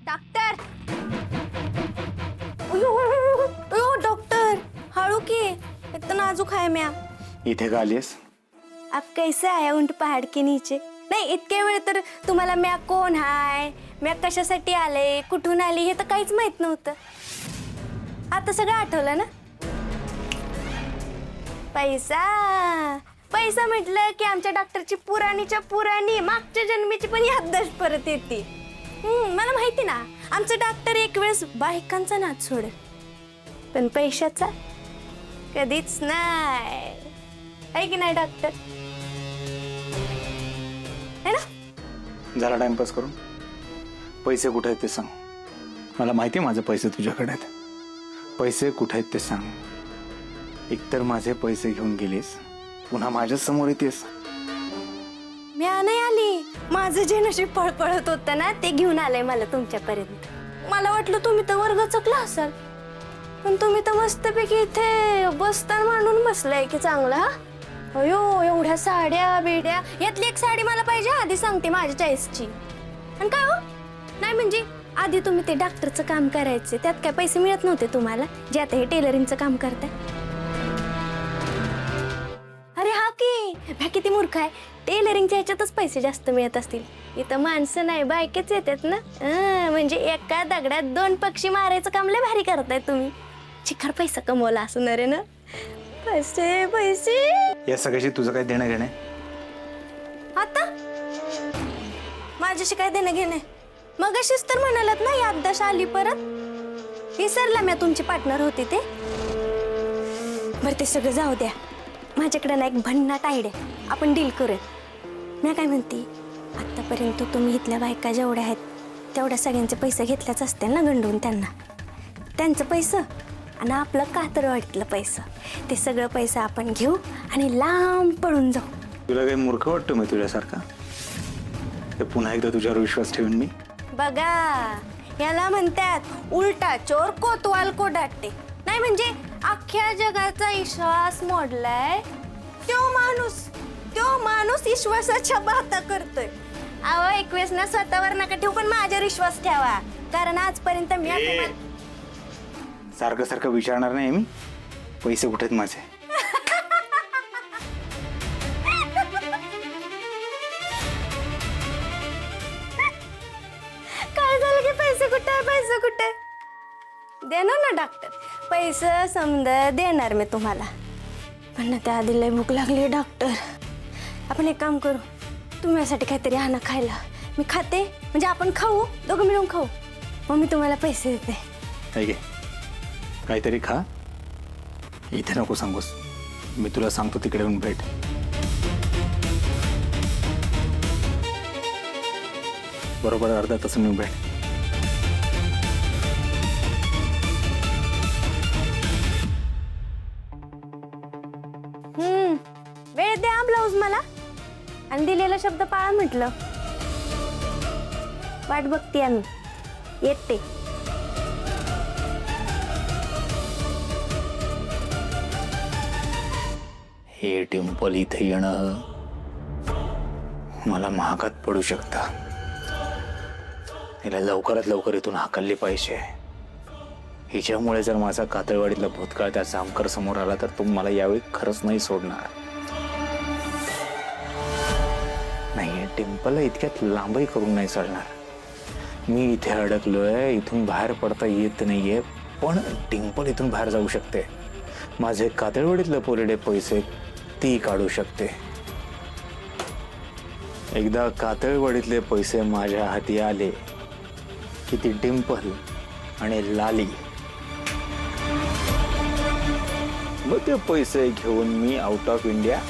Doctor ओ doctor हळू की इतना नाजुक है मैं इथे का आलीस? आप कैसे आया उंट पहाड़ के नीचे नाही इतके वेळ तर तुम्हाला म्या कोण हाय म्या कशासाठी आले कुठून आली हे तर काहीच माहित नव्हतं आता सगळं आठवलं ना पैसा पैसा म्हटलं की आमच्या डॉक्टरची पुराणीच्या पुराणी मागच्या जन्मीची पण याददाश्त परत येते मला माहिती ना आमचं डॉक्टर एक वेळेस बायकांचा नाद सोडेल पण पैशाचा कधीच नाही आहे की नाही डॉक्टर है ना झाला टाइमपास करून पैसे कुठे आहेत ते सांग मला माहिती आहे माझे पैसे तुझ्याकडे आहेत पैसे कुठे आहेत ते सांग एकतर माझे पैसे घेऊन गेलीस पुन्हा माझ्याच समोर येतेस मी नाही आली माझं जे नशीब पळपळत होतं ना ते घेऊन आलंय मला तुमच्यापर्यंत मला वाटलं तुम्ही तर वर्ग चकला असाल पण तुम्ही तर मस्तपैकी इथे बसताना मांडून बसलाय की चांगला हा अयो एवढ्या साड्या बिड्या यातली एक साडी मला पाहिजे आधी सांगते माझ्या चॉईसची आणि काय हो नाही म्हणजे आधी तुम्ही ते डॉक्टरचं काम करायचे त्यात काय पैसे मिळत नव्हते तुम्हाला जे आता हे टेलरिंगचं काम करताय अरे हा की भ्या किती मूर्ख आहे टेलरिंगच्या ह्याच्यातच पैसे जास्त मिळत असतील इथं माणसं नाही बायकेच येतात ना म्हणजे एका दगडात दोन पक्षी मारायचं काम लय भारी करताय तुम्ही चिखर पैसा कमवला असणार रे ना पैसे पैसे या सगळ्याशी तुझं काय देणं घेणं आता माझ्याशी काय देणं घेणं मग अशीच तर म्हणालात ना याददाश्त आली परत विसरला मी तुमची पार्टनर होती ते बरं ते सगळं जाऊ द्या माझ्याकडे ना एक भन्नाट आयडिया आपण डील करूया मी काय म्हणते आतापर्यंत तुम्ही इथल्या बायका जेवढ्या आहेत तेवढ्या सगळ्यांचे पैसे घेतल्याच असतील ना गंडवून त्यांचं पैसे आणि आपलं कातरवाडीतलं पैसे ते सगळं पैसे आपण घेऊ आणि लांब पळून जाऊ तुला काही मूर्ख वाटतो मी तुझ्यासारखा ते पुन्हा एकदा तुझ्यावर विश्वास ठेवून मी बघा याला म्हणतात उलटा चोर कोतवाल को डाटते नाही म्हणजे अख्ख्या जगाचा विश्वास मोडलाय तो माणूस विश्वासाच्या बाता करतोय अहो एक वेळेस ना स्वतःवर नका ठेवू पण माझ्यावर विश्वास ठेवा कारण आजपर्यंत मी तुम्हाला सारखं सारखं विचारणार नाही मी पैसे कुठे आहेत माझे काय झालं की पैसे कुठे देणार ना डॉक्टर पैसे समजा देणार मी तुम्हाला पण ना त्या आधी लय भूक लागली डॉक्टर आपण एक काम करू तुम्हाला काहीतरी आणा खायला मी खाते म्हणजे आपण खाऊ दोघं मिळून खाऊ मग मी तुम्हाला पैसे देते ठीक आहे काहीतरी खा इथे नको सांगूस मी तुला सांगतो तिकडे येऊन भेट बरोबर अर्धा तास मी भेट वेळ द्या ब्लाऊज मला आणि दिलेला शब्द पाळा म्हटलं वाट बघते आम्ही येते हे टेम्पल इथे येणं मला महागात पडू शकतं तिला लवकरात लवकर इथून हाकलली पाहिजे हिच्यामुळे जर माझा कातळवाडीतला भूतकाळ त्या जामकर समोर आला तर तो मला यावेळी खरंच नाही सोडणार नाही टेम्पलला इतक्यात लांबही करून नाही चालणार मी इथे अडकलोय इथून बाहेर पडता येत नाहीये पण टेम्पल इथून बाहेर जाऊ शकते माझे कातळवाडीत लपवलेले पैसे ती काढू शकते एकदा कातळवाडीतले पैसे माझ्या हाती आले की ती डिंपल आणि लाली मग ते पैसे घेऊन मी आउट ऑफ इंडिया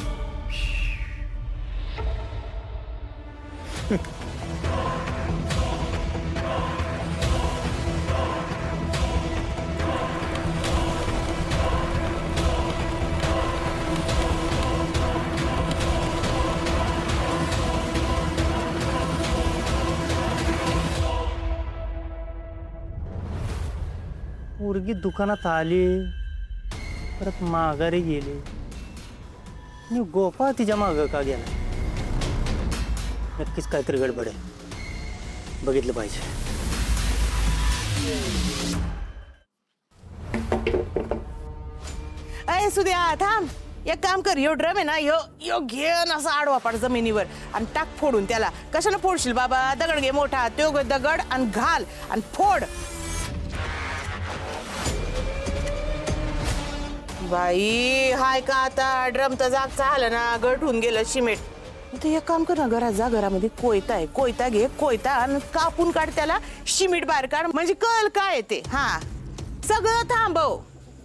पोरगी दुकानात आली परत माघारी गेली आणि गोपाळ तिच्या मागं का गेला नक्कीच काहीतरी गडबड आहे बघितलं पाहिजे अय सुद्या थांब, एक काम कर, यो ड्रम आहे ना, यो यो घे न असा आडवा पाड जमिनीवर आणि टाक फोडून त्याला. कशाला फोडशील बाबा, दगड घे मोठा, तो दगड आणि घाल आणि फोड. बाई हाय का आता ड्रम तर जागचा आलं ना, गळून गेलं सिमेंट. तर एक काम कर ना, घरात जा, घरामध्ये कोयता आहे, कोयता घे, कोयता आणि कापून काढ त्याला, सिमेंट बाहेर काढ, म्हणजे कळ काय आहे ते. हा सगळं थांबव,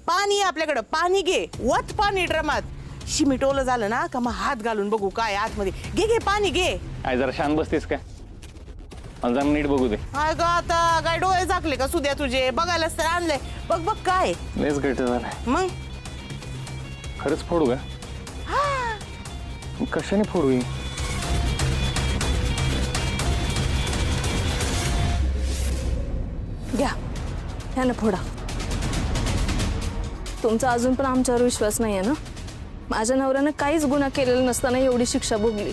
पाणी आपल्याकडं, पाणी घे, वत पाणी ड्रमात. सिमेंट ओलं झालं ना का मग हात घालून बघू काय आतमध्ये. घे घे पाणी घे. आई जरा शांत बसतेस काय? मला जरा नीट बघू दे. हाय का आता काय डोळे झाकले का सुद्या तुझे? बघायलाच तर आणलंय, बघ बघ काय. लयच गट झालाय. मग खरंच फोडू का? कशाने फोडू ही? घ्या, ह्यानं फोडा. तुमचा अजून पण आमच्यावर विश्वास नाही आहे ना? माझ्या नवऱ्यानं काहीच गुन्हा केलेला नसताना एवढी शिक्षा भोगली.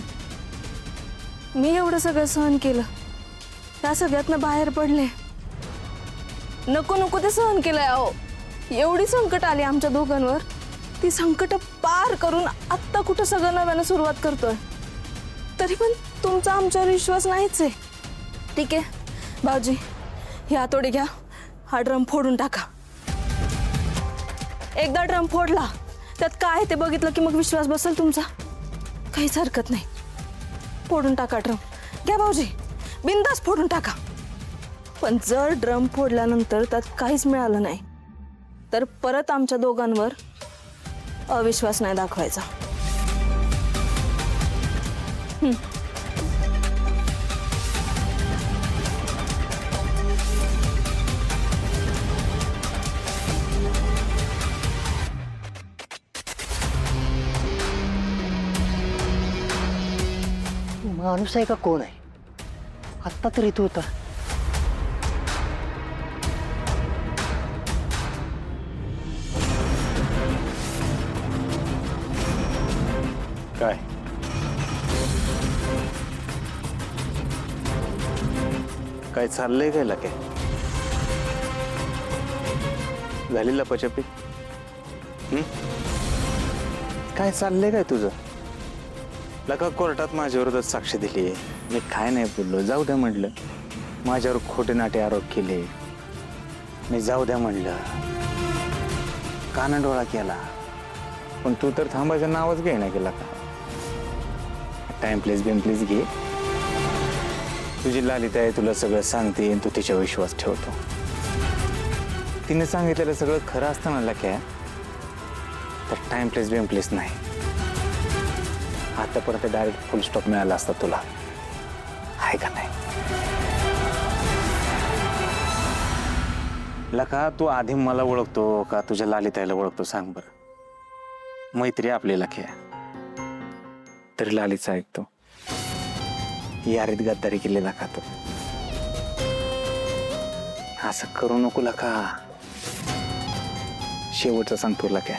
मी एवढं सगळं सहन केलं, त्या सगळ्यातनं बाहेर पडले. नको नको ते सहन केलंय. अहो, एवढी संकट आली आमच्या दोघांवर, ती संकट पार करून आत्ता कुठं सगळं नव्यानं सुरुवात करतोय. तरी पण तुमचा आमच्यावर विश्वास नाहीच आहे. ठीक आहे भाऊजी, ही हातोडी घ्या, हा ड्रम फोडून टाका. एकदा ड्रम फोडला, त्यात काय आहे ते बघितलं की मग विश्वास बसेल तुमचा. काहीच हरकत नाही, फोडून टाका ड्रम. घ्या भाऊजी, बिनधास्त फोडून टाका. पण जर ड्रम फोडल्यानंतर त्यात काहीच मिळालं नाही तर परत आमच्या दोघांवर अविश्वास नाही दाखवायचा. माणूस आहे का कोण आहे? आत्ता तर इथं होता. काय काय चाललंय काय लके? झाली लपाछपी? काय चाललंय काय तुझं? लका कोर्टात माझ्या विरोधात साक्ष दिली, मी काय नाही बोललो, जाऊ द्या म्हटलं. माझ्यावर खोटे नाटे आरोप केले, मी जाऊ द्या म्हणलं, कानाडोळा केला. पण तू तर थांबायचं नावच घे ना केला का? टाइम प्लीज घे. तुझी लालिता आहे, तुला सगळं सांगते, तू तिच्या विश्वास ठेवतो. तिने सांगितलेलं सगळं खरं असतं ना लक्या, तर टाइम प्लीज नाही. आतापर्यंत डायरेक्ट फुल स्टॉप मिळाला असता तुला, आहे का नाही? लका तू आधी मला ओळखतो का तुझ्या लालिताईला ओळखतो सांग बरं? मैत्री आपली लक्या, तरी लालीचा ऐकतो. यारीत गद्दारी केलेला का तो? असं करू नको लका. शेवटचं सांगतो लक्या,